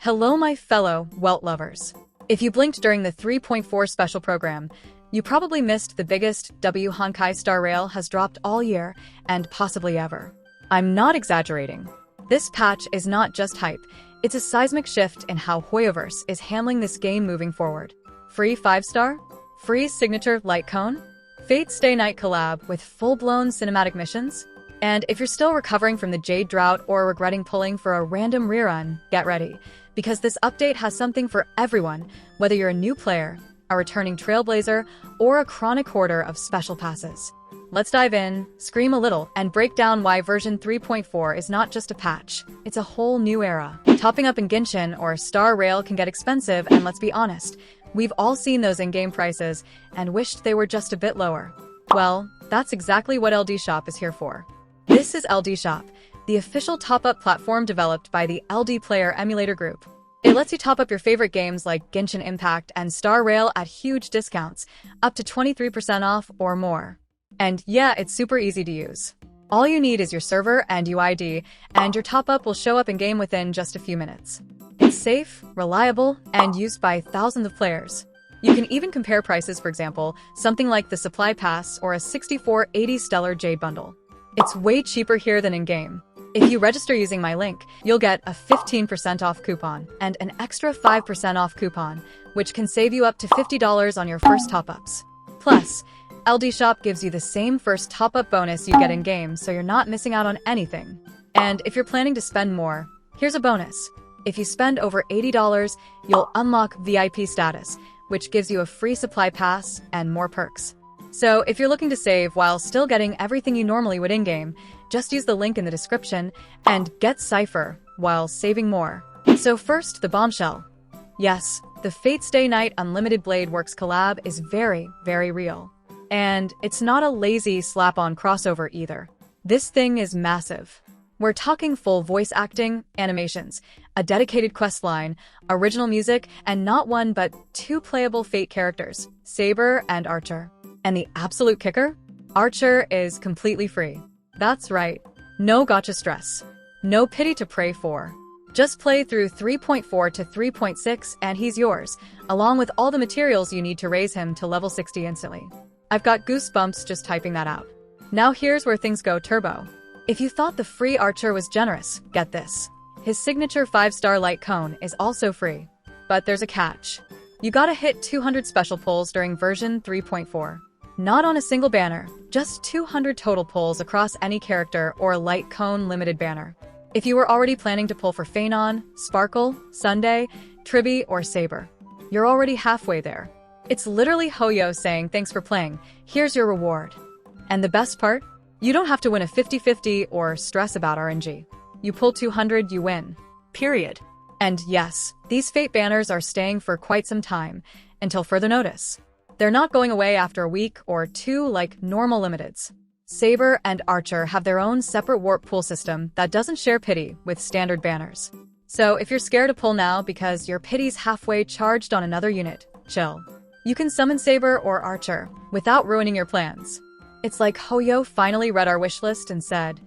Hello, my fellow Welt lovers. If you blinked during the 3.4 special program, you probably missed the biggest Honkai Star Rail has dropped all year, and possibly ever. I'm not exaggerating. This patch is not just hype, it's a seismic shift in how Hoyoverse is handling this game moving forward. Free 5-star? Free signature light cone? Fate Stay Night collab with full-blown cinematic missions? And if you're still recovering from the Jade Drought or regretting pulling for a random rerun, get ready, because this update has something for everyone, whether you're a new player, a returning trailblazer, or a chronic hoarder of special passes. Let's dive in, scream a little, and break down why version 3.4 is not just a patch, it's a whole new era. Topping up in Genshin or Star Rail can get expensive, and let's be honest, we've all seen those in-game prices and wished they were just a bit lower. Well, that's exactly what LD Shop is here for. This is LD Shop, the official top-up platform developed by the LD Player Emulator Group. It lets you top up your favorite games like Genshin Impact and Star Rail at huge discounts, up to 23% off or more. And yeah, it's super easy to use. All you need is your server and UID, and your top-up will show up in-game within just a few minutes. It's safe, reliable, and used by thousands of players. You can even compare prices, for example, something like the Supply Pass or a 6480 Stellar Jade Bundle. It's way cheaper here than in-game. If you register using my link, you'll get a 15% off coupon and an extra 5% off coupon, which can save you up to $50 on your first top-ups. Plus, LD Shop gives you the same first top-up bonus you get in-game, so you're not missing out on anything. And if you're planning to spend more, here's a bonus. If you spend over $80, you'll unlock VIP status, which gives you a free supply pass and more perks. So if you're looking to save while still getting everything you normally would in-game, just use the link in the description and get Cypher while saving more. So first, the bombshell. Yes, the Fate Stay Night Unlimited Blade Works collab is very, very real. And it's not a lazy slap-on crossover either. This thing is massive. We're talking full voice acting, animations, a dedicated questline, original music, and not one but two playable Fate characters, Saber and Archer. And the absolute kicker? Archer is completely free. That's right. No gotcha stress. No pity to pray for. Just play through 3.4 to 3.6 and he's yours, along with all the materials you need to raise him to level 60 instantly. I've got goosebumps just typing that out. Now here's where things go turbo. If you thought the free Archer was generous, get this. His signature 5-star light cone is also free. But there's a catch. You gotta hit 200 special pulls during version 3.4. Not on a single banner, just 200 total pulls across any character or light cone limited banner. If you were already planning to pull for Phanon, Sparkle, Sunday, Tribby, or Saber, you're already halfway there. It's literally Hoyo saying thanks for playing, here's your reward. And the best part? You don't have to win a 50-50 or stress about RNG. You pull 200, you win. Period. And yes, these Fate banners are staying for quite some time, until further notice. They're not going away after a week or two like normal limiteds. Saber and Archer have their own separate warp pool system that doesn't share pity with standard banners. So if you're scared to pull now because your pity's halfway charged on another unit, chill. You can summon Saber or Archer without ruining your plans. It's like Hoyo finally read our wish list and said,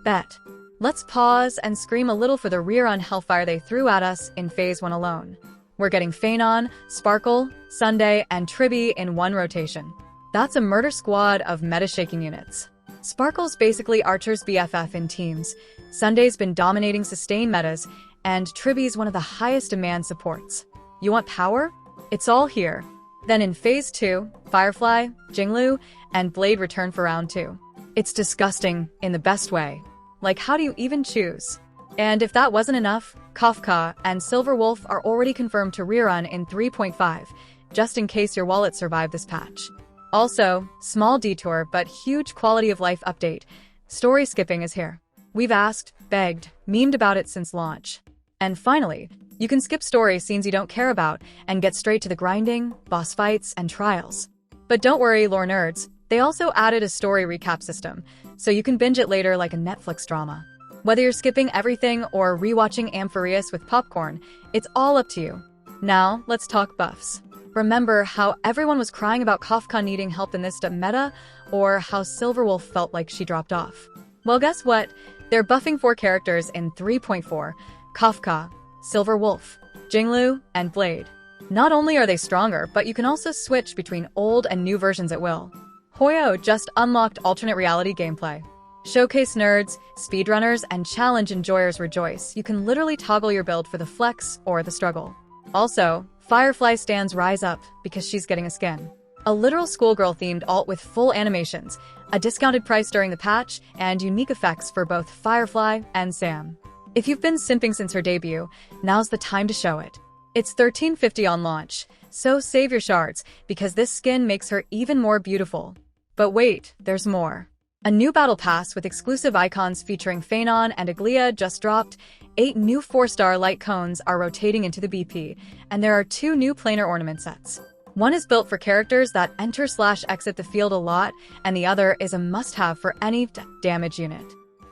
bet. Let's pause and scream a little for the rerun hellfire they threw at us in Phase 1 alone. We're getting Phanon, Sparkle, Sunday, and Tribby in one rotation. That's a murder squad of meta-shaking units. Sparkle's basically Archer's BFF in teams, Sunday's been dominating sustain metas, and Tribby's one of the highest demand supports. You want power? It's all here. Then in Phase 2, Firefly, Jinglu, and Blade return for round 2. It's disgusting in the best way. Like, how do you even choose? And if that wasn't enough, Kafka and Silver Wolf are already confirmed to rerun in 3.5, just in case your wallet survived this patch. Also, small detour but huge quality of life update. Story skipping is here. We've asked, begged, memed about it since launch. And finally, you can skip story scenes you don't care about and get straight to the grinding, boss fights, and trials. But don't worry, lore nerds, they also added a story recap system, so you can binge it later like a Netflix drama. Whether you're skipping everything or rewatching Amphireus with popcorn, it's all up to you. Now, let's talk buffs. Remember how everyone was crying about Kafka needing help in this meta, or how Silverwolf felt like she dropped off? Well, guess what? They're buffing 4 characters in 3.4, Kafka, Silverwolf, Jinglu, and Blade. Not only are they stronger, but you can also switch between old and new versions at will. Hoyo just unlocked alternate reality gameplay. Showcase nerds, speedrunners, and challenge enjoyers rejoice. You can literally toggle your build for the flex or the struggle. Also, Firefly stands rise up because she's getting a skin. A literal schoolgirl-themed alt with full animations, a discounted price during the patch, and unique effects for both Firefly and Sam. If you've been simping since her debut, now's the time to show it. It's $13.50 on launch, so save your shards, because this skin makes her even more beautiful. But wait, there's more. A new battle pass with exclusive icons featuring Phanon and Aglia just dropped. 8 new 4-star light cones are rotating into the BP, and there are 2 new planar ornament sets. One is built for characters that enter/exit the field a lot, and the other is a must-have for any damage unit.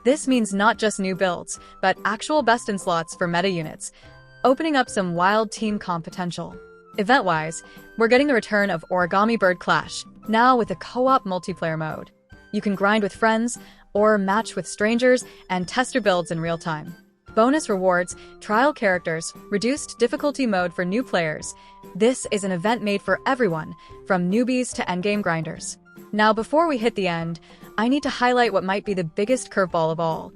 This means not just new builds, but actual best-in slots for meta units, opening up some wild team comp potential. Event-wise, we're getting the return of Origami Bird Clash, now with a co-op multiplayer mode. You can grind with friends, or match with strangers, and test your builds in real time. Bonus rewards, trial characters, reduced difficulty mode for new players. This is an event made for everyone, from newbies to endgame grinders. Now before we hit the end, I need to highlight what might be the biggest curveball of all.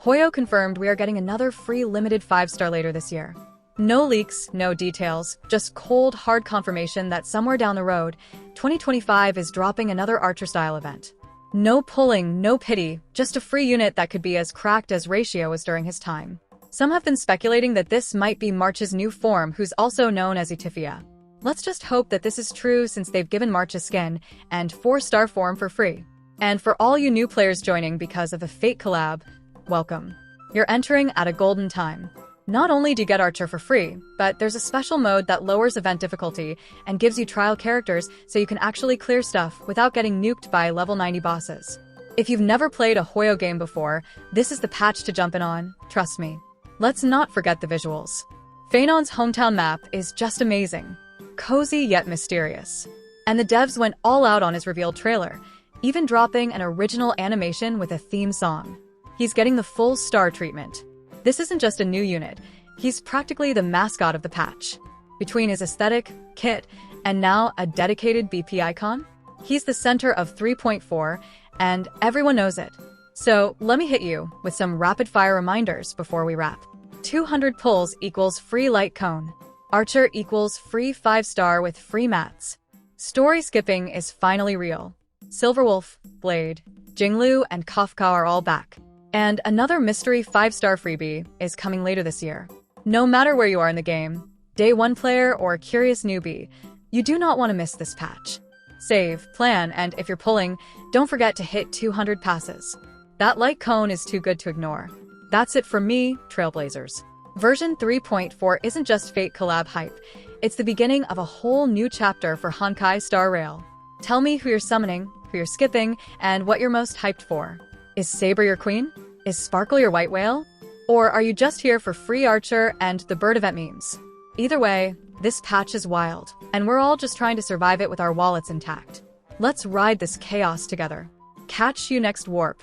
Hoyo confirmed we are getting another free limited 5-star later this year. No leaks, no details, just cold, hard confirmation that somewhere down the road, 2025 is dropping another Archer-style event. No pulling, no pity, just a free unit that could be as cracked as Ratio was during his time. Some have been speculating that this might be March's new form, who's also known as Etifia. Let's just hope that this is true since they've given March a skin and 4-star form for free. And for all you new players joining because of the Fate collab, welcome. You're entering at a golden time. Not only do you get Archer for free, but there's a special mode that lowers event difficulty and gives you trial characters so you can actually clear stuff without getting nuked by level 90 bosses. If you've never played a Hoyo game before, this is the patch to jump in on, trust me. Let's not forget the visuals. Phanon's hometown map is just amazing. Cozy yet mysterious. And the devs went all out on his reveal trailer, even dropping an original animation with a theme song. He's getting the full star treatment. This isn't just a new unit, he's practically the mascot of the patch. Between his aesthetic, kit, and now a dedicated BP icon, he's the center of 3.4, and everyone knows it. So let me hit you with some rapid-fire reminders before we wrap. 200 pulls equals free light cone. Archer equals free 5-star with free mats. Story skipping is finally real. Silverwolf, Blade, Jinglu, and Kafka are all back. And another mystery 5-star freebie is coming later this year. No matter where you are in the game, day 1 player or curious newbie, you do not want to miss this patch. Save, plan, and if you're pulling, don't forget to hit 200 passes. That light cone is too good to ignore. That's it from me, Trailblazers. Version 3.4 isn't just Fate collab hype, it's the beginning of a whole new chapter for Honkai Star Rail. Tell me who you're summoning, who you're skipping, and what you're most hyped for. Is Saber your queen? Is Sparkle your white whale? Or are you just here for free Archer and the bird event memes? Either way, this patch is wild, and we're all just trying to survive it with our wallets intact. Let's ride this chaos together. Catch you next warp.